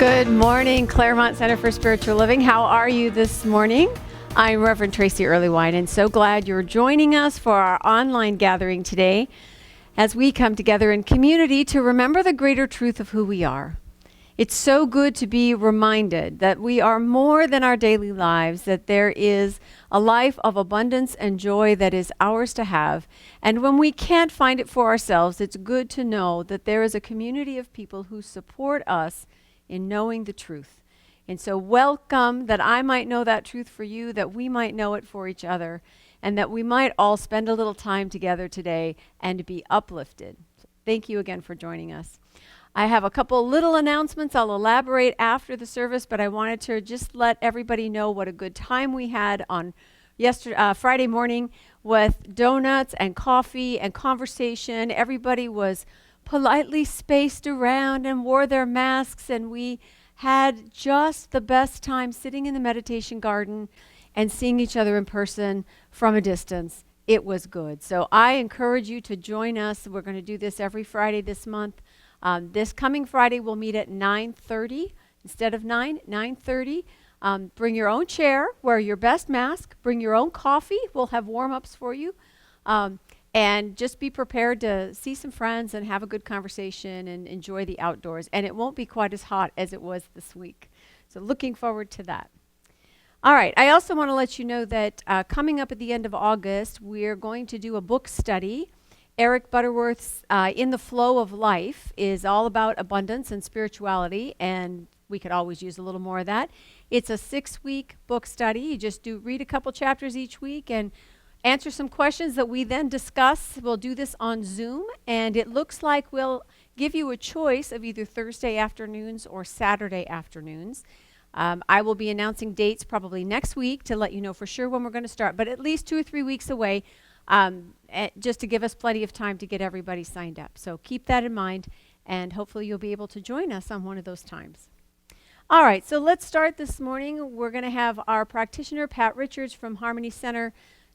Good morning, Claremont Center for Spiritual Living. How are you this morning? I'm Reverend Tracy Earlywine, and so glad you're joining us for our online gathering today as we come together in community to remember the greater truth of who we are. It's so good to be reminded that we are more than our daily lives, that there is a life of abundance and joy that is ours to have. And when we can't find it for ourselves, it's good to know that there is a community of people who support us in knowing the truth. And so welcome, that I might know that truth for you, that we might know it for each other, and that we might all spend a little time together today and be uplifted. So thank you again for joining us. I have a couple little announcements. I'll elaborate after the service, but I wanted to just let everybody know what a good time we had on Friday morning with donuts and coffee and conversation. Everybody was politely spaced around and wore their masks, and we had just the best time sitting in the meditation garden and seeing each other in person from a distance. It was good. So I encourage you to join us. We're going to do this every Friday this month. This coming Friday, we'll meet at 9:30 instead of 9:30. Bring your own chair, wear your best mask, bring your own coffee. We'll have warm-ups for you. And just be prepared to see some friends and have a good conversation and enjoy the outdoors. And it won't be quite as hot as it was this week. So looking forward to that. All right, I also want to let you know that coming up at the end of August, we're going to do a book study. Eric Butterworth's In the Flow of Life is all about abundance and spirituality, and we could always use a little more of that. It's a 6-week book study. You just read a couple chapters each week and answer some questions that we then discuss. We'll do this on Zoom, and it looks like we'll give you a choice of either Thursday afternoons or Saturday afternoons. I will be announcing dates probably next week to let you know for sure when we're going to start, but at least 2 or 3 weeks away, just to give us plenty of time to get everybody signed up. So keep that in mind, and hopefully you'll be able to join us on one of those times. All right, so let's start this morning. We're going to have our practitioner, Pat Richards from Harmony Center,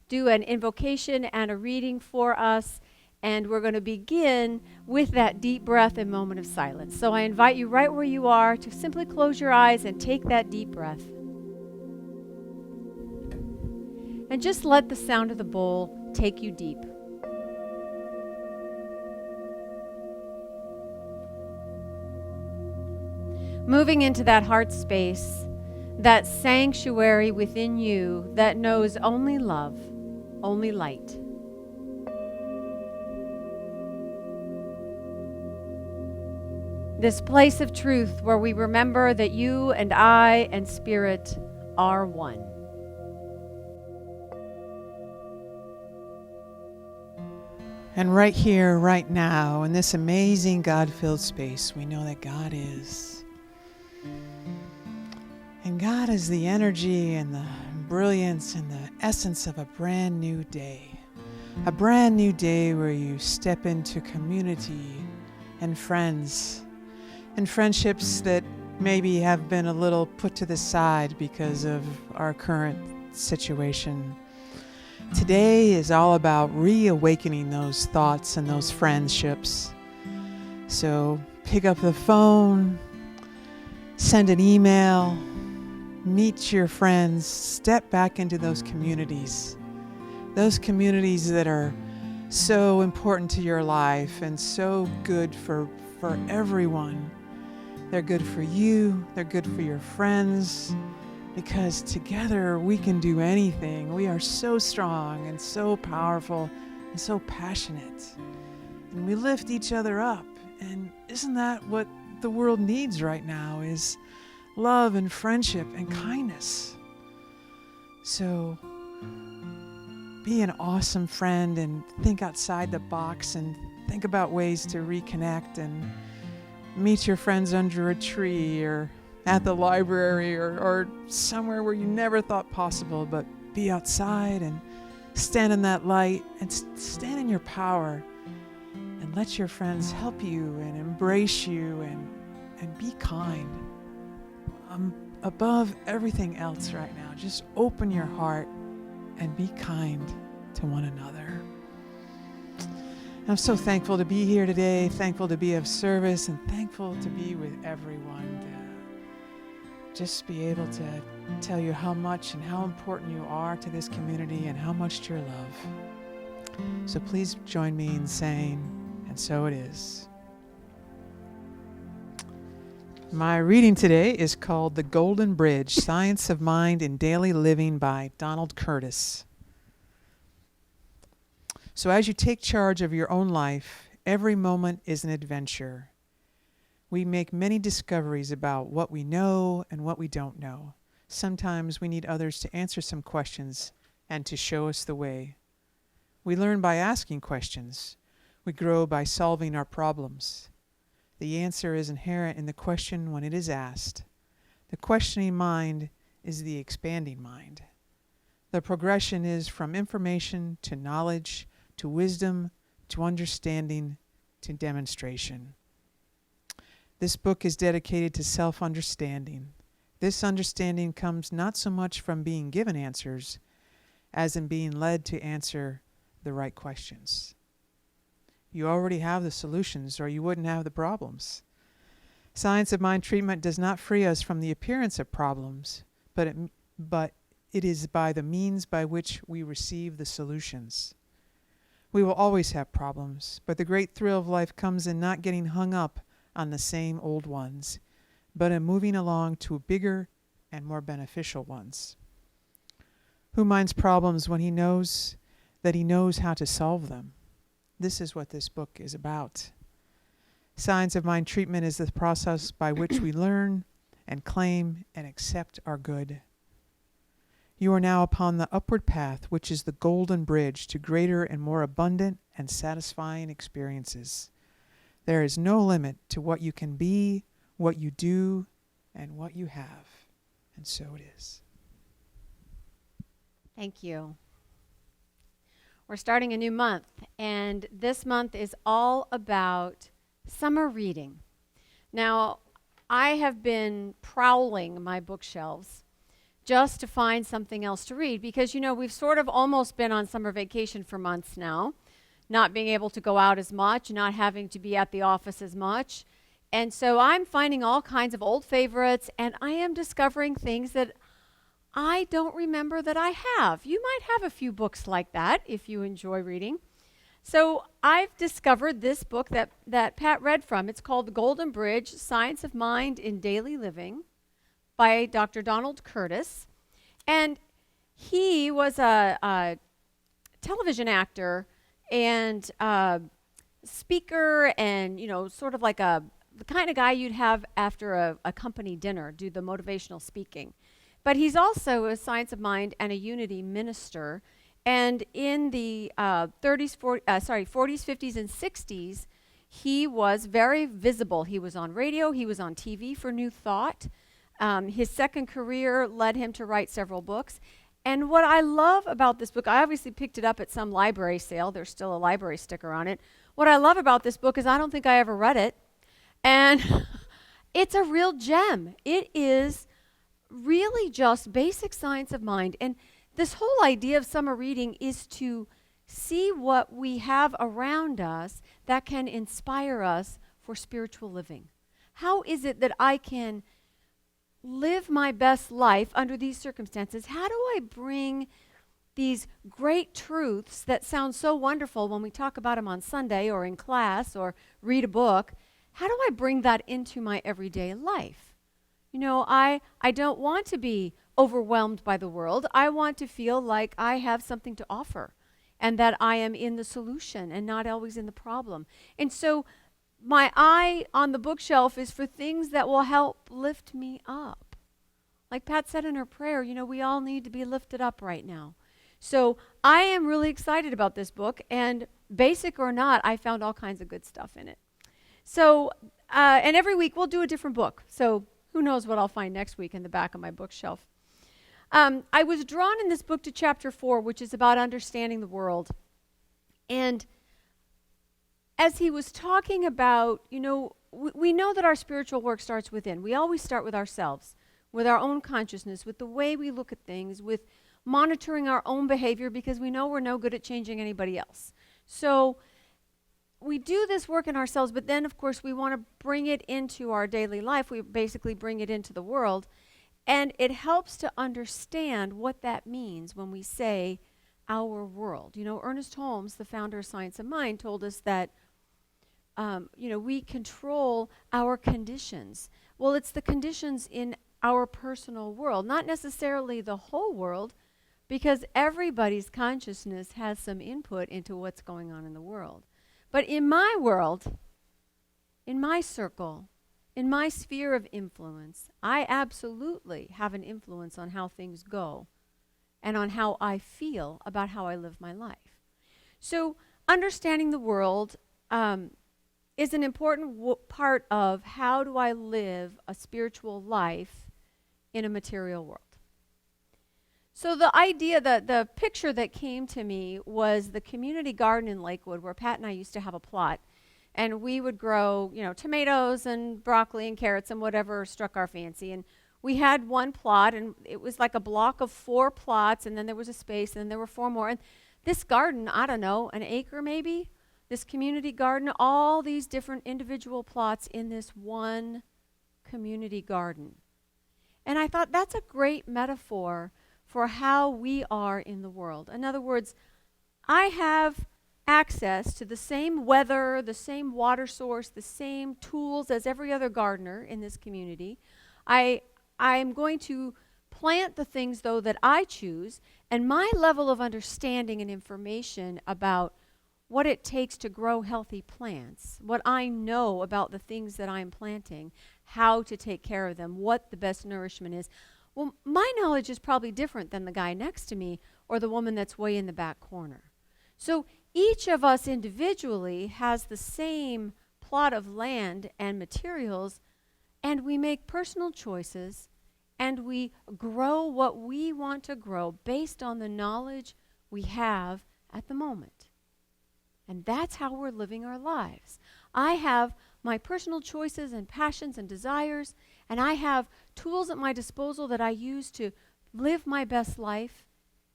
do an invocation and a reading for us, and we're going to begin with that deep breath and moment of silence. So I invite you right where you are to simply close your eyes and take that deep breath. And just let the sound of the bowl take you deep. Moving into that heart space, that sanctuary within you that knows only love, only light. This place of truth where we remember that you and I and Spirit are one. And right here, right now, in this amazing God-filled space, we know that God is. And God is the energy and the brilliance and the essence of a brand new day. A brand new day where you step into community and friends and friendships that maybe have been a little put to the side because of our current situation. Today is all about reawakening those thoughts and those friendships. So pick up the phone, send an email, meet your friends, step back into those communities that are so important to your life and so good for everyone. They're good for you, they're good for your friends, because together we can do anything. We are so strong and so powerful and so passionate. And we lift each other up. And isn't that what the world needs right now, is love and friendship and kindness? So be an awesome friend and think outside the box and think about ways to reconnect and meet your friends under a tree or at the library or somewhere where you never thought possible, but be outside and stand in that light and stand in your power and let your friends help you and embrace you and be kind. Above everything else right now, just open your heart and be kind to one another. I'm so thankful to be here today, thankful to be of service, and thankful to be with everyone. just be able to tell you how much and how important you are to this community and how much you're loved. So please join me in saying, and so it is. My reading today is called The Golden Bridge, Science of Mind in Daily Living by Donald Curtis. So as you take charge of your own life, every moment is an adventure. We make many discoveries about what we know and what we don't know. Sometimes we need others to answer some questions and to show us the way. We learn by asking questions. We grow by solving our problems. The answer is inherent in the question when it is asked. The questioning mind is the expanding mind. The progression is from information to knowledge, to wisdom, to understanding, to demonstration. This book is dedicated to self-understanding. This understanding comes not so much from being given answers as in being led to answer the right questions. You already have the solutions or you wouldn't have the problems. Science of Mind treatment does not free us from the appearance of problems, but it is by the means by which we receive the solutions. We will always have problems, but the great thrill of life comes in not getting hung up on the same old ones, but in moving along to bigger and more beneficial ones. Who minds problems when he knows that he knows how to solve them? This is what this book is about. Science of Mind treatment is the process by which we learn and claim and accept our good. You are now upon the upward path, which is the golden bridge to greater and more abundant and satisfying experiences. There is no limit to what you can be, what you do, and what you have. And so it is. Thank you. We're starting a new month, and this month is all about summer reading. Now, I have been prowling my bookshelves just to find something else to read because, we've sort of almost been on summer vacation for months now, not being able to go out as much, not having to be at the office as much. And so I'm finding all kinds of old favorites, and I am discovering things that I don't remember that I have. You might have a few books like that if you enjoy reading. So I've discovered this book that Pat read from. It's called The Golden Bridge, Science of Mind in Daily Living by Dr. Donald Curtis. And he was a television actor and speaker and, sort of like the kind of guy you'd have after a company dinner, do the motivational speaking. But he's also a Science of Mind and a Unity minister. And in the 40s, 50s, and 60s, he was very visible. He was on radio. He was on TV for New Thought. His second career led him to write several books. And what I love about this book, I obviously picked it up at some library sale. There's still a library sticker on it. What I love about this book is I don't think I ever read it. And it's a real gem. It is really just basic science of mind. And this whole idea of summer reading is to see what we have around us that can inspire us for spiritual living. How is it that I can live my best life under these circumstances? How do I bring these great truths that sound so wonderful when we talk about them on Sunday or in class or read a book? How do I bring that into my everyday life? I don't want to be overwhelmed by the world. I want to feel like I have something to offer and that I am in the solution and not always in the problem. And so my eye on the bookshelf is for things that will help lift me up. Like Pat said in her prayer, we all need to be lifted up right now. So I am really excited about this book, and basic or not, I found all kinds of good stuff in it. So, and every week we'll do a different book. So who knows what I'll find next week in the back of my bookshelf. I was drawn in this book to chapter 4, which is about understanding the world. And as he was talking about, we know that our spiritual work starts within. We always start with ourselves, with our own consciousness, with the way we look at things, with monitoring our own behavior, because we know we're no good at changing anybody else. So we do this work in ourselves, but then, of course, we want to bring it into our daily life. We basically bring it into the world. And it helps to understand what that means when we say our world. You know, Ernest Holmes, the founder of Science of Mind, told us that, we control our conditions. Well, it's the conditions in our personal world, not necessarily the whole world, because everybody's consciousness has some input into what's going on in the world. But in my world, in my circle, in my sphere of influence, I absolutely have an influence on how things go and on how I feel about how I live my life. So understanding the world is an important part of how do I live a spiritual life in a material world. So the idea, the picture that came to me was the community garden in Lakewood, where Pat and I used to have a plot. And we would grow, tomatoes and broccoli and carrots and whatever struck our fancy. And we had one plot, and it was like a block of 4 plots, and then there was a space, and then there were 4 more. And this garden, I don't know, an acre maybe, this community garden, all these different individual plots in this one community garden. And I thought that's a great metaphor for how we are in the world. In other words, I have access to the same weather, the same water source, the same tools as every other gardener in this community. I'm going to plant the things, though, that I choose, and my level of understanding and information about what it takes to grow healthy plants, what I know about the things that I'm planting, how to take care of them, what the best nourishment is. Well, my knowledge is probably different than the guy next to me or the woman that's way in the back corner. So each of us individually has the same plot of land and materials, and we make personal choices, and we grow what we want to grow based on the knowledge we have at the moment. And that's how we're living our lives. I have my personal choices and passions and desires, and I have tools at my disposal that I use to live my best life,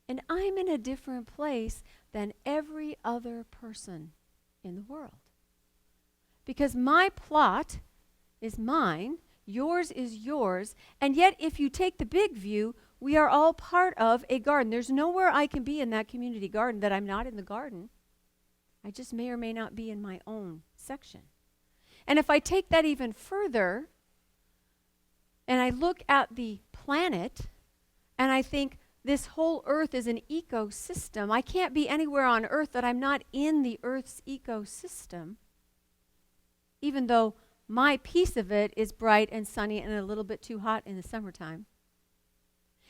and I'm in a different place than every other person in the world. Because my plot is mine, yours is yours, and yet if you take the big view, we are all part of a garden. There's nowhere I can be in that community garden that I'm not in the garden. I just may or may not be in my own section. And if I take that even further, and I look at the planet, and I think this whole earth is an ecosystem. I can't be anywhere on earth that I'm not in the earth's ecosystem, even though my piece of it is bright and sunny and a little bit too hot in the summertime.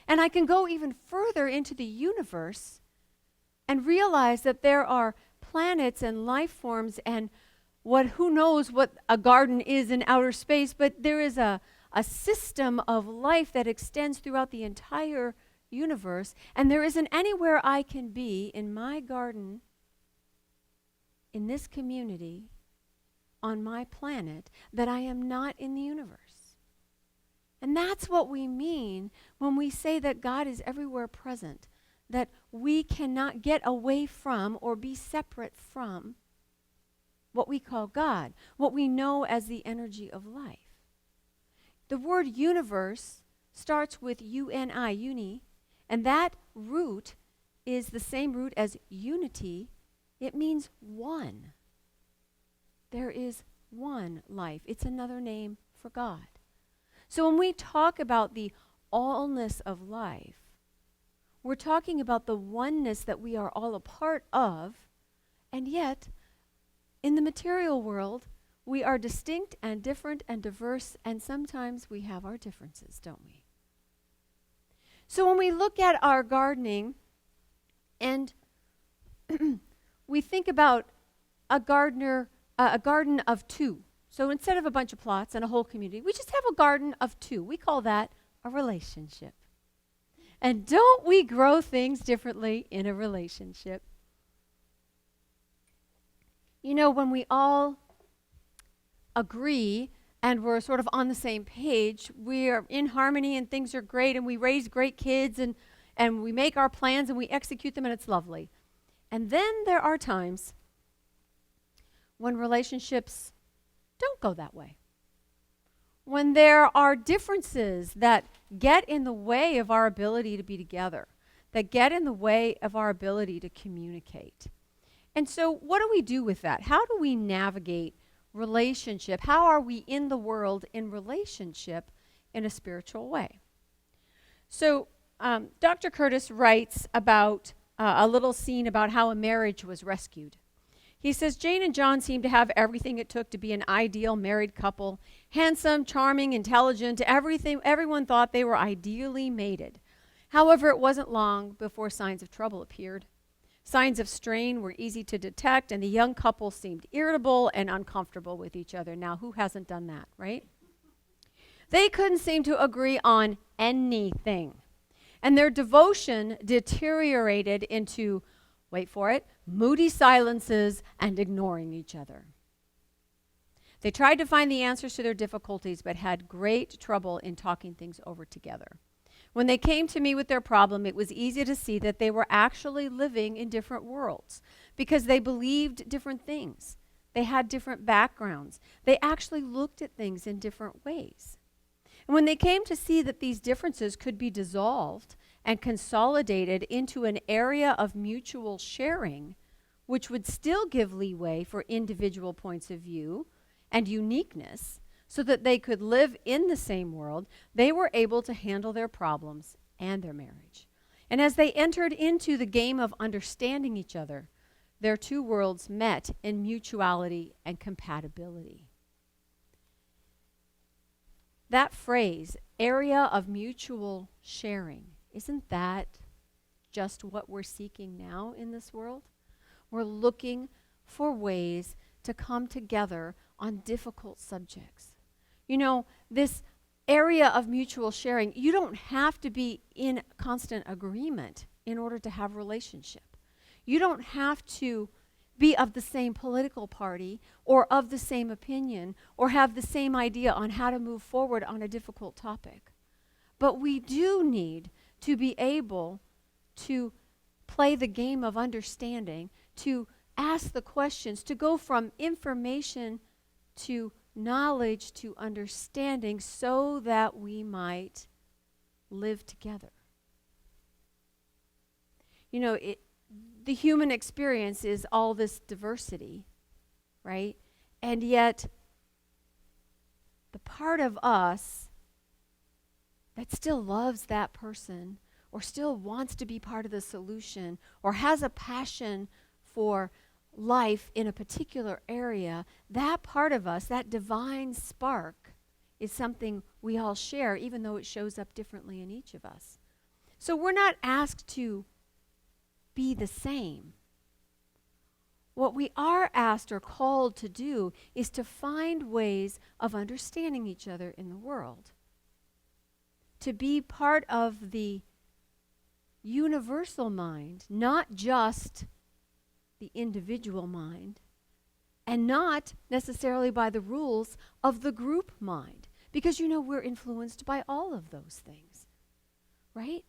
And I can go even further into the universe and realize that there are planets and life forms and who knows what a garden is in outer space, but there is a system of life that extends throughout the entire universe, and there isn't anywhere I can be in my garden, in this community, on my planet, that I am not in the universe. And that's what we mean when we say that God is everywhere present, that we cannot get away from or be separate from what we call God, what we know as the energy of life. The word universe starts with uni, uni, and that root is the same root as unity. It means one. There is one life. It's another name for God. So when we talk about the allness of life, we're talking about the oneness that we are all a part of, and yet, in the material world, we are distinct and different and diverse, and sometimes we have our differences, don't we? So when we look at our gardening, and we think about a garden of 2. So instead of a bunch of plots and a whole community, we just have a garden of 2. We call that a relationship. And don't we grow things differently in a relationship? You know, when we all agree and we're sort of on the same page, we are in harmony and things are great, and we raise great kids, and we make our plans and we execute them, and it's lovely. And then there are times when relationships don't go that way. when there are differences that get in the way of our ability to be together, that get in the way of our ability to communicate. And so what do we do with that? How do we navigate relationship? How are we in the world in relationship in a spiritual way? So Dr. Curtis writes about a little scene about how a marriage was rescued. He says, Jane and John seemed to have everything it took to be an ideal married couple. Handsome, charming, intelligent, everyone thought they were ideally mated. However, it wasn't long before signs of trouble appeared. Signs of strain were easy to detect, and the young couple seemed irritable and uncomfortable with each other. Now, who hasn't done that, right? They couldn't seem to agree on anything. And their devotion deteriorated into, wait for it, moody silences and ignoring each other. They tried to find the answers to their difficulties, but had great trouble in talking things over together. When they came to me with their problem, it was easy to see that they were actually living in different worlds because they believed different things. They had different backgrounds. They actually looked at things in different ways. And when they came to see that these differences could be dissolved and consolidated into an area of mutual sharing, which would still give leeway for individual points of view and uniqueness, so that they could live in the same world, they were able to handle their problems and their marriage. And as they entered into the game of understanding each other, their two worlds met in mutuality and compatibility. That phrase, area of mutual sharing, isn't that just what we're seeking now in this world? We're looking for ways to come together on difficult subjects. You know, this area of mutual sharing, you don't have to be in constant agreement in order to have relationship. You don't have to be of the same political party or of the same opinion or have the same idea on how to move forward on a difficult topic. But we do need to be able to play the game of understanding, to ask the questions, to go from information to knowledge to understanding so that we might live together. You know, the human experience is all this diversity, right? And yet, the part of us that still loves that person or still wants to be part of the solution or has a passion for life in a particular area, that part of us, that divine spark, is something we all share, even though it shows up differently in each of us. So we're not asked to be the same. What we are asked or called to do is to find ways of understanding each other in the world, to be part of the universal mind, not just the individual mind, and not necessarily by the rules of the group mind. Because, you know, we're influenced by all of those things, right?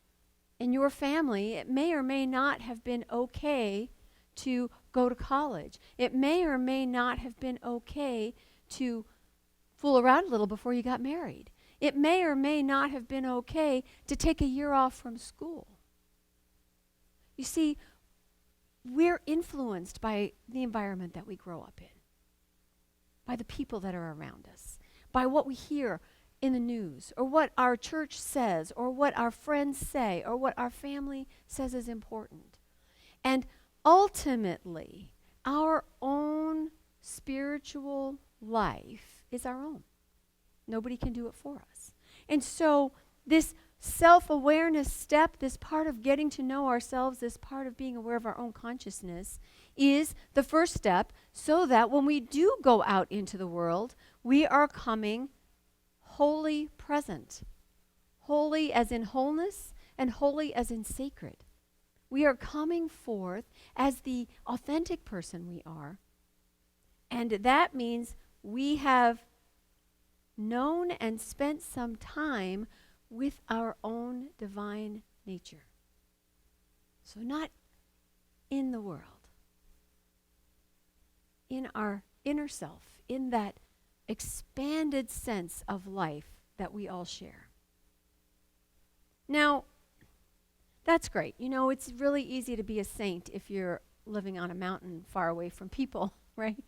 In your family, it may or may not have been okay to go to college. It may or may not have been okay to fool around a little before you got married. It may or may not have been okay to take a year off from school. You see, we're influenced by the environment that we grow up in, by the people that are around us, by what we hear in the news, or what our church says, or what our friends say, or what our family says is important. And ultimately, our own spiritual life is our own. Nobody can do it for us. And so this self-awareness step, this part of getting to know ourselves, this part of being aware of our own consciousness, is the first step so that when we do go out into the world, we are coming wholly present. Holy as in wholeness and holy as in sacred. We are coming forth as the authentic person we are. And that means we have known and spent some time with our own divine nature. So not in the world, in our inner self, in that expanded sense of life that we all share. Now, that's great. You know, it's really easy to be a saint if you're living on a mountain far away from people, right?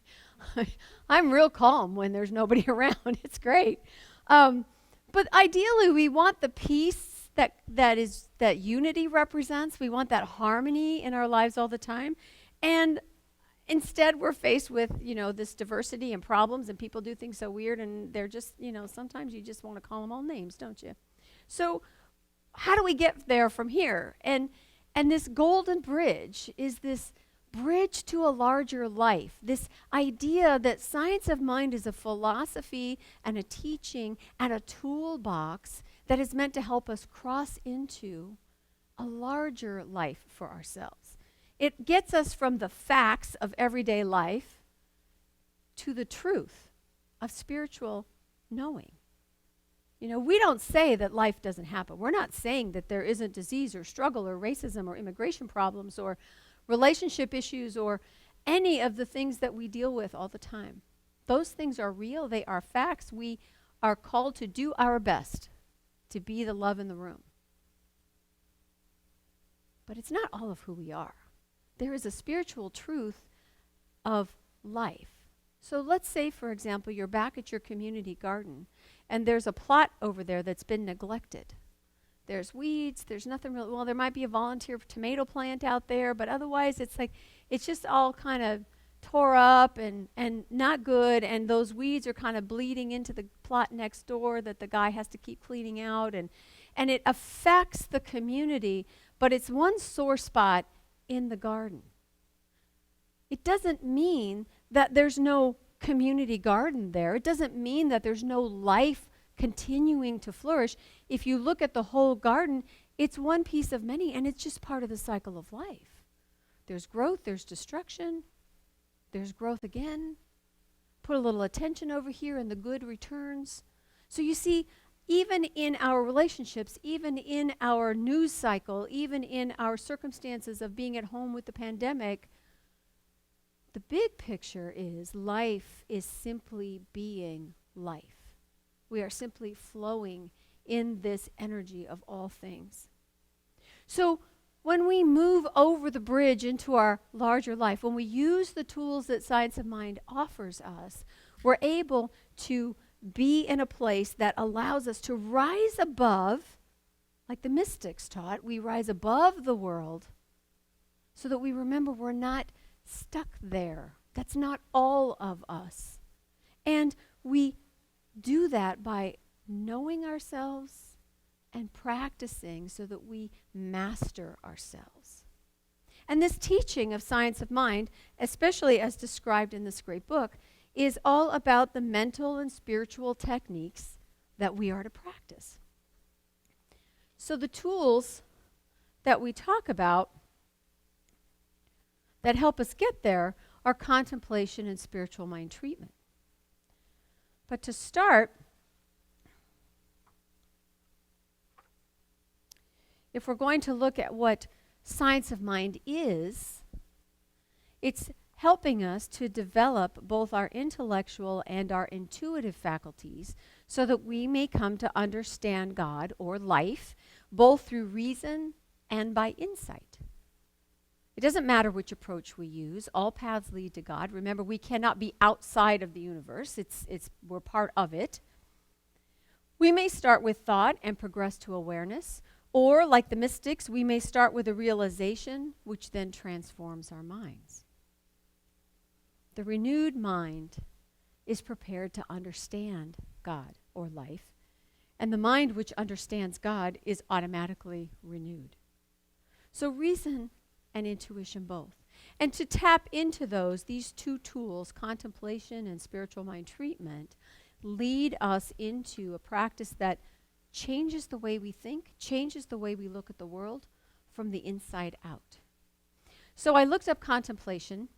I'm real calm when there's nobody around. It's great. But ideally, we want the peace that unity represents. We want that harmony in our lives all the time. And instead, we're faced with, this diversity and problems, and people do things so weird, and they're just, sometimes you just want to call them all names, don't you? So how do we get there from here? And this golden bridge is this bridge to a larger life, this idea that science of mind is a philosophy and a teaching and a toolbox that is meant to help us cross into a larger life for ourselves. It gets us from the facts of everyday life to the truth of spiritual knowing. We don't say that life doesn't happen. We're not saying that there isn't disease or struggle or racism or immigration problems or relationship issues or any of the things that we deal with all the time. Those things are real. They are facts. We are called to do our best to be the love in the room. But it's not all of who we are. There is a spiritual truth of life. So let's say, for example, you're back at your community garden and there's a plot over there that's been neglected. There's weeds, there's nothing really, well, there might be a volunteer tomato plant out there, but otherwise it's just all kind of tore up and not good, and those weeds are kind of bleeding into the plot next door that the guy has to keep cleaning out, and it affects the community, but it's one sore spot in the garden. It doesn't mean that there's no community garden there. It doesn't mean that there's no life continuing to flourish. If you look at the whole garden, it's one piece of many, and it's just part of the cycle of life. There's growth, there's destruction, there's growth again. Put a little attention over here and the good returns. So you see, even in our relationships, even in our news cycle, even in our circumstances of being at home with the pandemic, the big picture is life is simply being life. We are simply flowing in this energy of all things. So when we move over the bridge into our larger life, when we use the tools that Science of Mind offers us, we're able to be in a place that allows us to rise above, like the mystics taught, we rise above the world so that we remember we're not stuck there. That's not all of us. And we do that by knowing ourselves and practicing so that we master ourselves. And this teaching of Science of Mind, especially as described in this great book, is all about the mental and spiritual techniques that we are to practice. So the tools that we talk about that help us get there are contemplation and spiritual mind treatment. But to start, if we're going to look at what Science of Mind is, it's helping us to develop both our intellectual and our intuitive faculties so that we may come to understand God or life both through reason and by insight. It doesn't matter which approach we use. All paths lead to God. Remember, we cannot be outside of the universe. We're part of it. We may start with thought and progress to awareness, or like the mystics, we may start with a realization, which then transforms our minds. The renewed mind is prepared to understand God or life, and the mind which understands God is automatically renewed. So reason and intuition both. And to tap into these two tools, contemplation and spiritual mind treatment, lead us into a practice that changes the way we think, changes the way we look at the world from the inside out. So I looked up contemplation.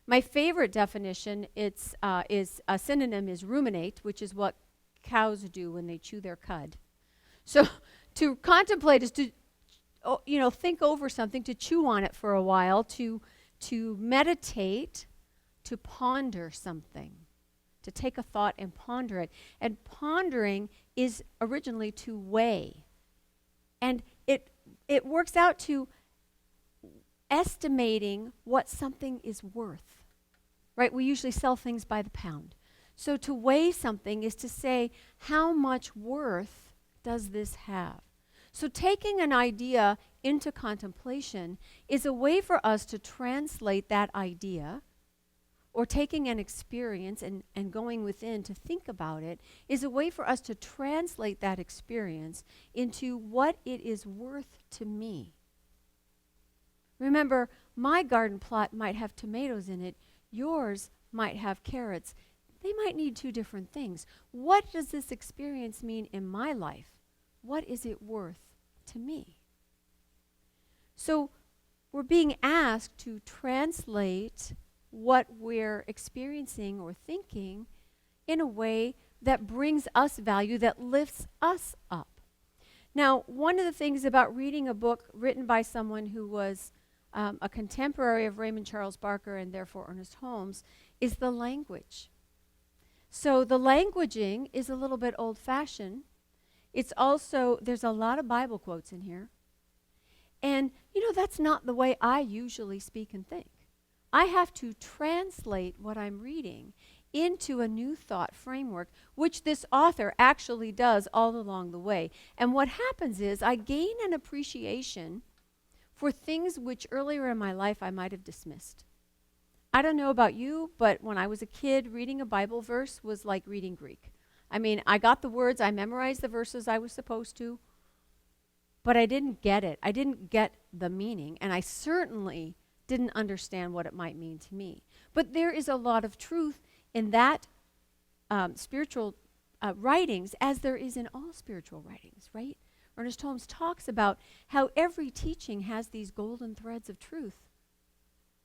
My favorite definition is a synonym is ruminate, which is what cows do when they chew their cud. So to contemplate is to think over something, to chew on it for a while, to meditate, to ponder something. to take a thought and ponder it. And pondering is originally to weigh. And it works out to estimating what something is worth, right? We usually sell things by the pound. So to weigh something is to say, how much worth does this have? So taking an idea into contemplation is a way for us to translate that idea, or taking an experience and going within to think about it is a way for us to translate that experience into what it is worth to me. Remember, my garden plot might have tomatoes in it. Yours might have carrots. They might need two different things. What does this experience mean in my life? What is it worth to me? So we're being asked to translate what we're experiencing or thinking in a way that brings us value, that lifts us up. Now, one of the things about reading a book written by someone who was a contemporary of Raymond Charles Barker and therefore Ernest Holmes is the language. So the languaging is a little bit old-fashioned. It's also, there's a lot of Bible quotes in here. And, that's not the way I usually speak and think. I have to translate what I'm reading into a new thought framework, which this author actually does all along the way. And what happens is I gain an appreciation for things which earlier in my life I might have dismissed. I don't know about you, but when I was a kid, reading a Bible verse was like reading Greek. I mean, I got the words, I memorized the verses I was supposed to, but I didn't get it. I didn't get the meaning, and I certainly didn't understand what it might mean to me. But there is a lot of truth in that spiritual writings, as there is in all spiritual writings, right? Ernest Holmes talks about how every teaching has these golden threads of truth.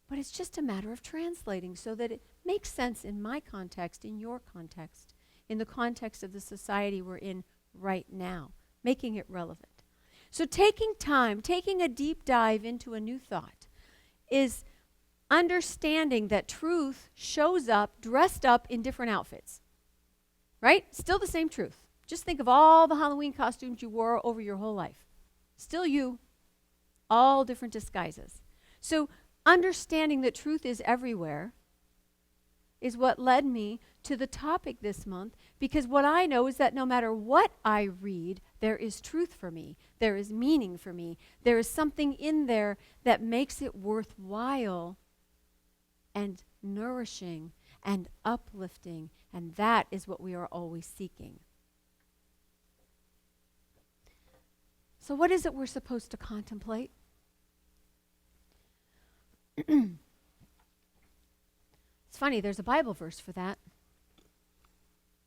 But it's just a matter of translating so that it makes sense in my context, in your context, in the context of the society we're in right now, making it relevant. So taking time, taking a deep dive into a new thought is understanding that truth shows up dressed up in different outfits, right? Still the same truth. Just think of all the Halloween costumes you wore over your whole life. Still you, all different disguises. So understanding that truth is everywhere is what led me to the topic this month, because what I know is that no matter what I read, there is truth for me. There is meaning for me. There is something in there that makes it worthwhile and nourishing and uplifting, and that is what we are always seeking. So what is it we're supposed to contemplate? It's funny, there's a Bible verse for that.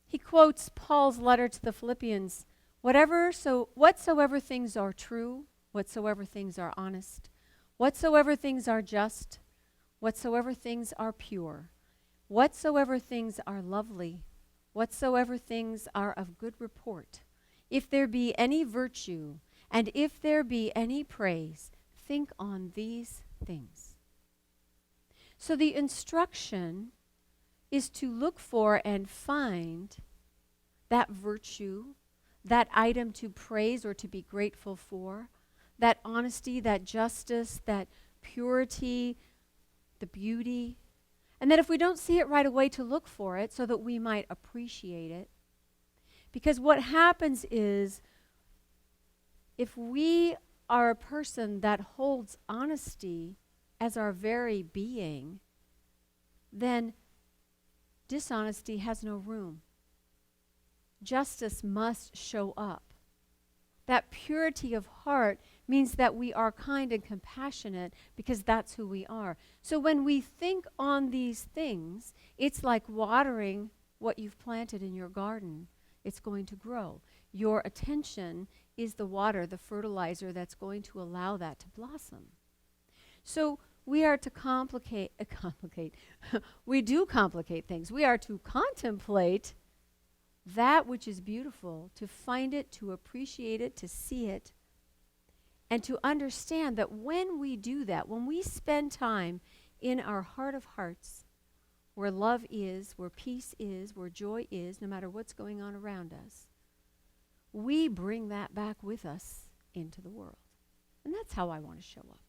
He quotes Paul's letter to the Philippians, whatsoever things are true, whatsoever things are honest, whatsoever things are just, whatsoever things are pure, whatsoever things are lovely, whatsoever things are of good report, if there be any virtue, and if there be any praise, think on these things. So the instruction is to look for and find that virtue, that item to praise or to be grateful for, that honesty, that justice, that purity, the beauty. And that if we don't see it right away, to look for it so that we might appreciate it. Because what happens is, if we are a person that holds honesty as our very being, then dishonesty has no room. Justice must show up. That purity of heart means that we are kind and compassionate because that's who we are. So when we think on these things, it's like watering what you've planted in your garden. It's going to grow. Your attention is the water, the fertilizer that's going to allow that to blossom. So we are to complicate. We do complicate things. We are to contemplate that which is beautiful, to find it, to appreciate it, to see it, and to understand that when we do that, when we spend time in our heart of hearts, where love is, where peace is, where joy is, no matter what's going on around us, we bring that back with us into the world. And that's how I want to show up.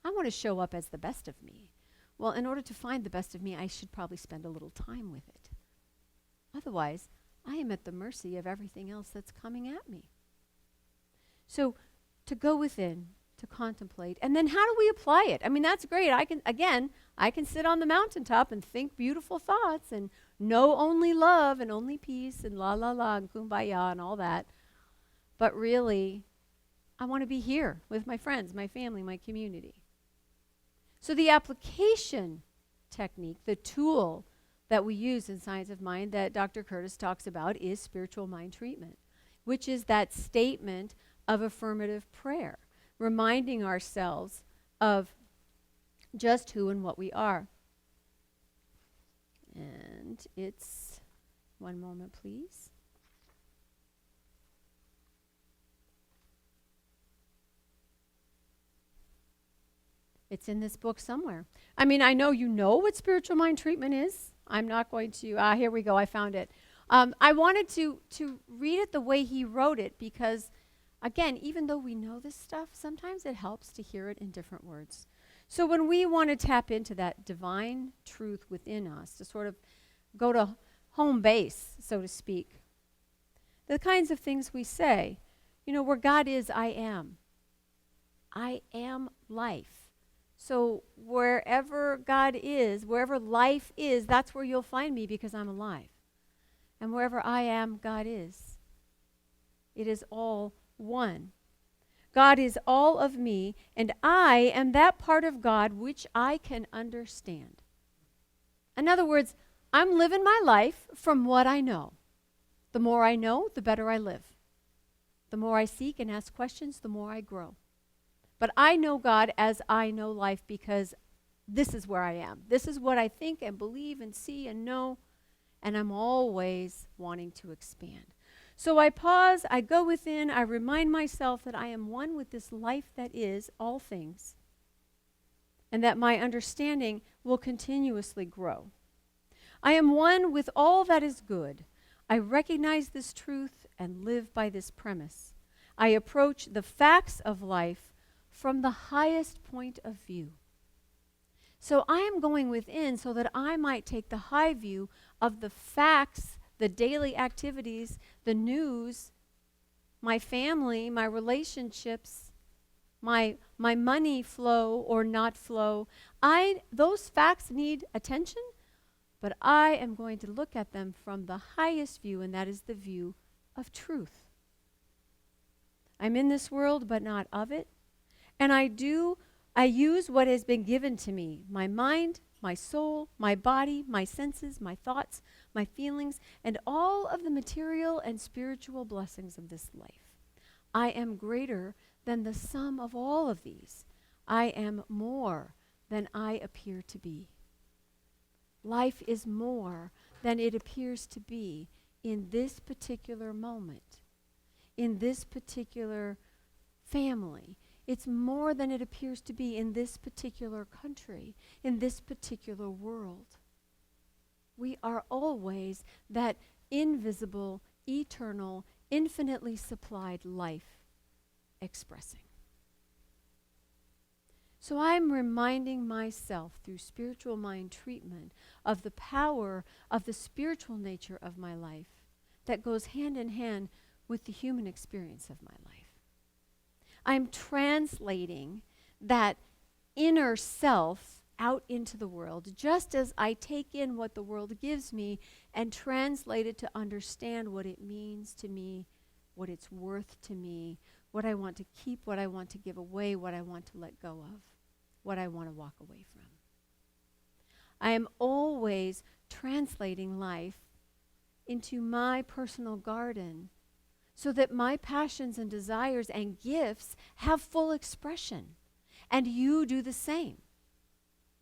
I want to show up as the best of me. Well, in order to find the best of me, I should probably spend a little time with it. Otherwise, I am at the mercy of everything else that's coming at me. So to go within, to contemplate, and then how do we apply it? I mean, that's great. I can sit on the mountaintop and think beautiful thoughts and know only love and only peace and la la la and kumbaya and all that. But really, I want to be here with my friends, my family, my community. So the application technique, the tool that we use in Science of Mind that Dr. Curtis talks about is spiritual mind treatment, which is that statement of affirmative prayer, reminding ourselves of just who and what we are. And it's, one moment please. It's in this book somewhere. I mean, I know you know what spiritual mind treatment is. I'm not going to, here we go, I found it. I wanted to read it the way he wrote it because, again, even though we know this stuff, sometimes it helps to hear it in different words. So when we want to tap into that divine truth within us, to sort of go to home base, so to speak, the kinds of things we say, where God is, I am. I am life. So wherever God is, wherever life is, that's where you'll find me because I'm alive. And wherever I am, God is. It is all one. God is all of me, and I am that part of God which I can understand. In other words, I'm living my life from what I know. The more I know, the better I live. The more I seek and ask questions, the more I grow. But I know God as I know life because this is where I am. This is what I think and believe and see and know, and I'm always wanting to expand. So I pause, I go within, I remind myself that I am one with this life that is all things, and that my understanding will continuously grow. I am one with all that is good. I recognize this truth and live by this premise. I approach the facts of life from the highest point of view. So I am going within so that I might take the high view of the facts, the daily activities, the news, my family, my relationships, my money flow or not flow. Those facts need attention, but I am going to look at them from the highest view, and that is the view of truth. I'm in this world, but not of it. And I use what has been given to me, my mind, my soul, my body, my senses, my thoughts, my feelings, and all of the material and spiritual blessings of this life. I am greater than the sum of all of these. I am more than I appear to be. Life is more than it appears to be in this particular moment, in this particular family. It's more than it appears to be in this particular country, in this particular world. We are always that invisible, eternal, infinitely supplied life expressing. So I'm reminding myself through spiritual mind treatment of the power of the spiritual nature of my life that goes hand in hand with the human experience of my life. I'm translating that inner self out into the world, just as I take in what the world gives me and translate it to understand what it means to me, what it's worth to me, what I want to keep, what I want to give away, what I want to let go of, what I want to walk away from. I am always translating life into my personal garden so that my passions and desires and gifts have full expression, and you do the same.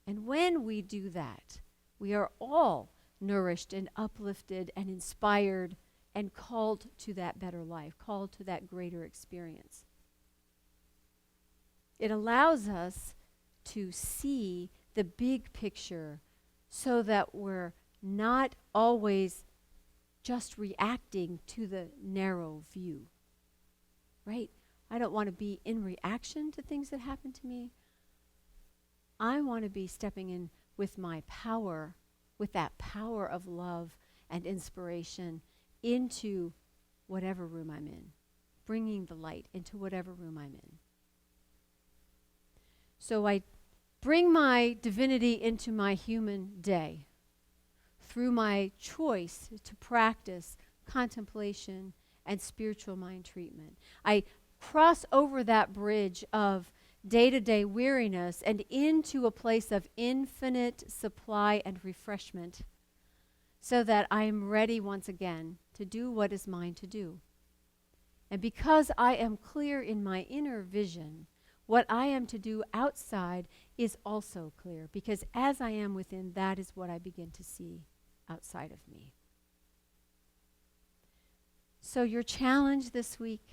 And when we do that, we are all nourished and uplifted and inspired and called to that better life, called to that greater experience. It allows us to see the big picture so that we're not always just reacting to the narrow view, right? I don't want to be in reaction to things that happen to me. I want to be stepping in with my power, with that power of love and inspiration into whatever room I'm in, bringing the light into whatever room I'm in. So I bring my divinity into my human day through my choice to practice contemplation and spiritual mind treatment. I cross over that bridge of day-to-day weariness and into a place of infinite supply and refreshment, so that I am ready once again to do what is mine to do. And because I am clear in my inner vision, what I am to do outside is also clear, because as I am within, that is what I begin to see outside of me. So your challenge this week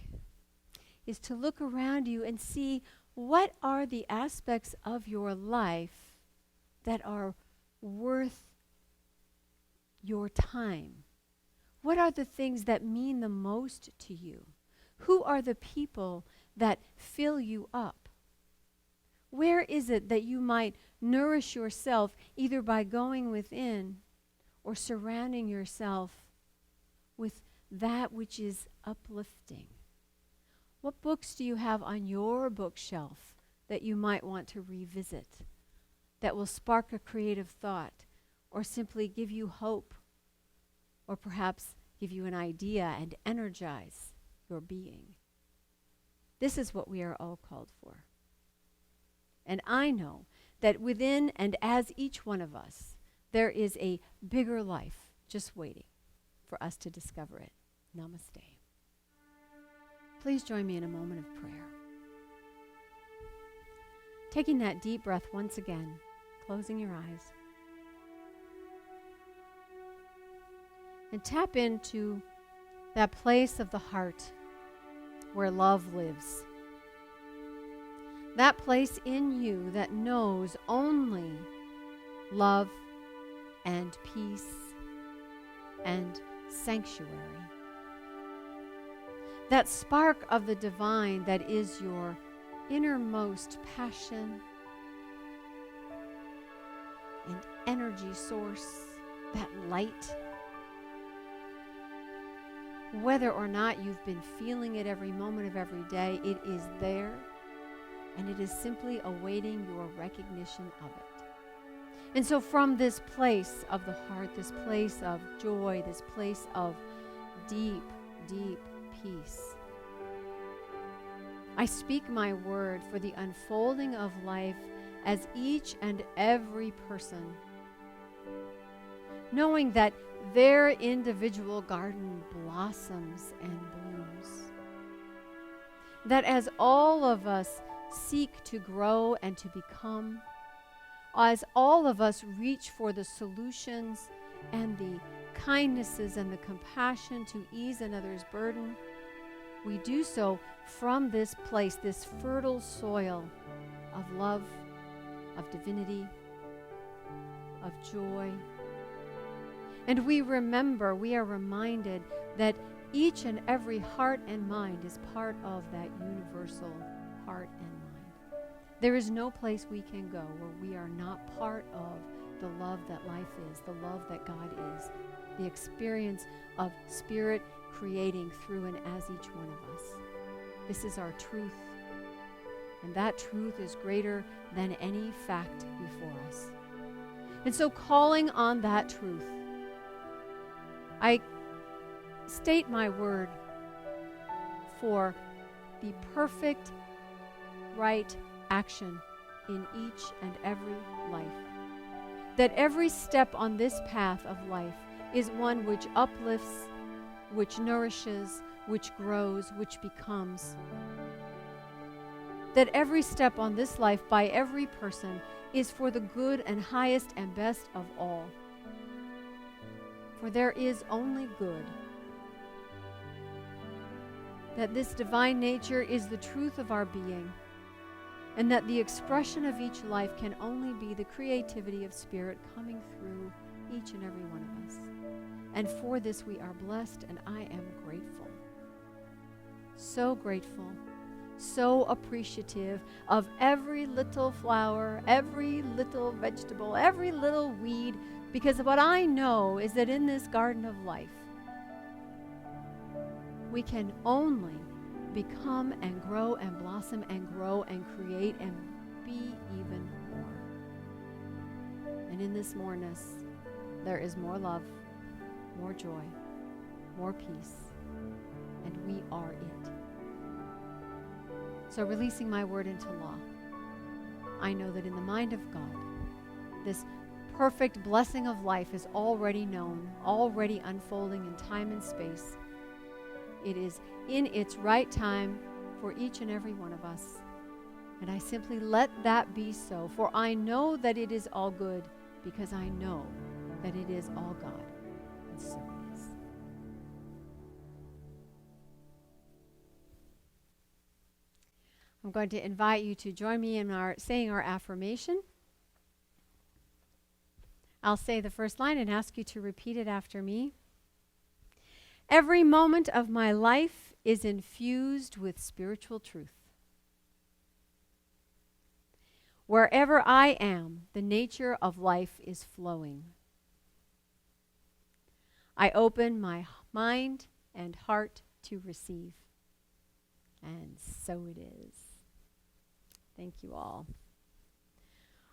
is to look around you and see what are the aspects of your life that are worth your time. What are the things that mean the most to you? Who are the people that fill you up? Where is it that you might nourish yourself either by going within or surrounding yourself with that which is uplifting? What books do you have on your bookshelf that you might want to revisit, that will spark a creative thought, or simply give you hope, or perhaps give you an idea and energize your being? This is what we are all called for. And I know that within and as each one of us, there is a bigger life just waiting for us to discover it. Namaste. Please join me in a moment of prayer. Taking that deep breath once again, closing your eyes. And tap into that place of the heart where love lives. That place in you that knows only love and peace and sanctuary. That spark of the divine that is your innermost passion and energy source, that light. Whether or not you've been feeling it every moment of every day, it is there, and it is simply awaiting your recognition of it. And so from this place of the heart, this place of joy, this place of deep, deep peace, I speak my word for the unfolding of life as each and every person, knowing that their individual garden blossoms and blooms. That as all of us seek to grow and to become, as all of us reach for the solutions and the kindnesses and the compassion to ease another's burden, we do so from this place, this fertile soil of love, of divinity, of joy. And we are reminded that each and every heart and mind is part of that universal heart and mind. There is no place we can go where we are not part of the love that life is, the love that God is, the experience of Spirit creating through and as each one of us. This is our truth, and that truth is greater than any fact before us. And so calling on that truth, I state my word for the perfect right action in each and every life. That every step on this path of life is one which uplifts, which nourishes, which grows, which becomes. That every step on this life by every person is for the good and highest and best of all. For there is only good. That this divine nature is the truth of our being. and that the expression of each life can only be the creativity of Spirit coming through each and every one of us. And for this we are blessed, and I am grateful. So grateful, so appreciative of every little flower, every little vegetable, every little weed, because what I know is that in this garden of life, we can only become and grow and blossom and grow and create and be even more. And in this moreness, there is more love, more joy, more peace, and we are it. So releasing my word into law, I know that in the mind of God, this perfect blessing of life is already known, already unfolding in time and space. It is in its right time for each and every one of us. And I simply let that be so, for I know that it is all good, because I know that it is all God. And so it is. I'm going to invite you to join me in saying our affirmation. I'll say the first line and ask you to repeat it after me. Every moment of my life is infused with spiritual truth. Wherever I am, the nature of life is flowing. I open my mind and heart to receive. And so it is. Thank you all.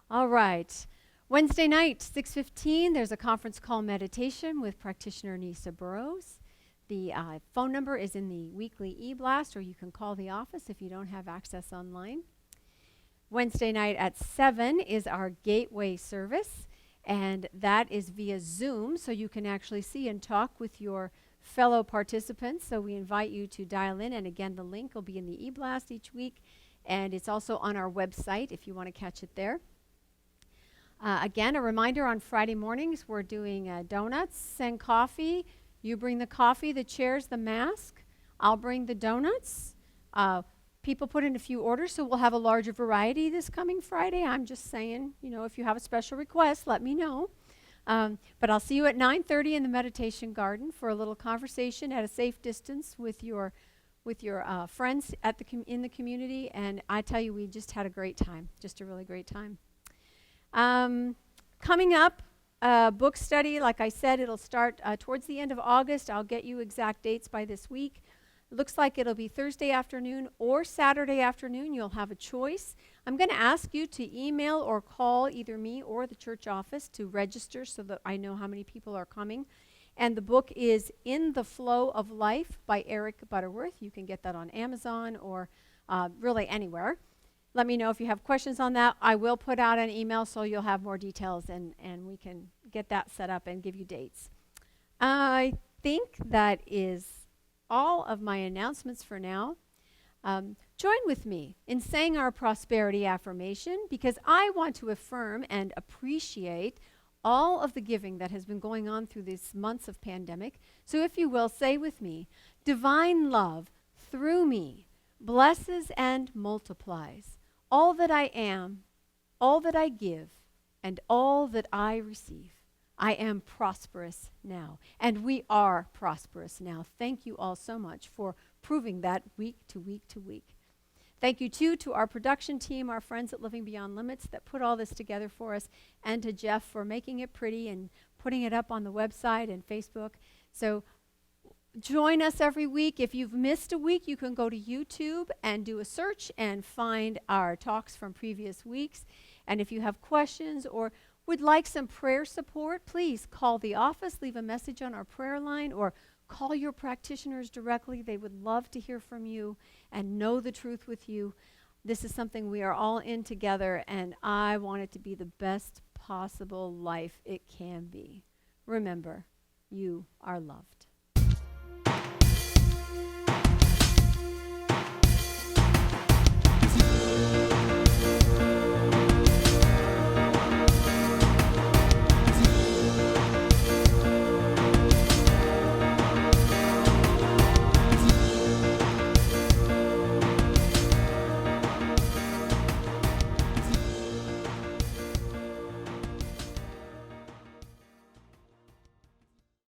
All right. Wednesday night, 6:15, there's a conference call meditation with practitioner Nisa Burrows. The phone number is in the weekly e-blast, or you can call the office if you don't have access online. Wednesday night at 7 is our gateway service, and that is via Zoom, so you can actually see and talk with your fellow participants. So we invite you to dial in, and again, the link will be in the e-blast each week, and it's also on our website if you want to catch it there. Again, a reminder, on Friday mornings, we're doing donuts and coffee. You bring the coffee, the chairs, the mask. I'll bring the donuts. People put in a few orders, so we'll have a larger variety this coming Friday. I'm just saying, if you have a special request, let me know. But I'll see you at 9:30 in the meditation garden for a little conversation at a safe distance with your friends in the community. And I tell you, we just had a great time, just a really great time. Coming up, book study, like I said, it'll start towards the end of August. I'll get you exact dates by this week. It looks like it'll be Thursday afternoon or Saturday afternoon. You'll have a choice. I'm going to ask you to email or call either me or the church office to register so that I know how many people are coming. And the book is In the Flow of Life by Eric Butterworth. You can get that on Amazon or really anywhere. Let me know if you have questions on that. I will put out an email so you'll have more details, and we can get that set up and give you dates. I think that is all of my announcements for now. Join with me in saying our prosperity affirmation, because I want to affirm and appreciate all of the giving that has been going on through these months of pandemic. So if you will, say with me, divine love through me blesses and multiplies all that I am, all that I give, and all that I receive. I am prosperous now, and we are prosperous now. Thank you all so much for proving that week to week to week. Thank you, too, to our production team, our friends at Living Beyond Limits that put all this together for us, and to Jeff for making it pretty and putting it up on the website and Facebook. So join us every week. If you've missed a week, you can go to YouTube and do a search and find our talks from previous weeks. And if you have questions or would like some prayer support, please call the office, leave a message on our prayer line, or call your practitioners directly. They would love to hear from you and know the truth with you. This is something we are all in together, and I want it to be the best possible life it can be. Remember, you are loved.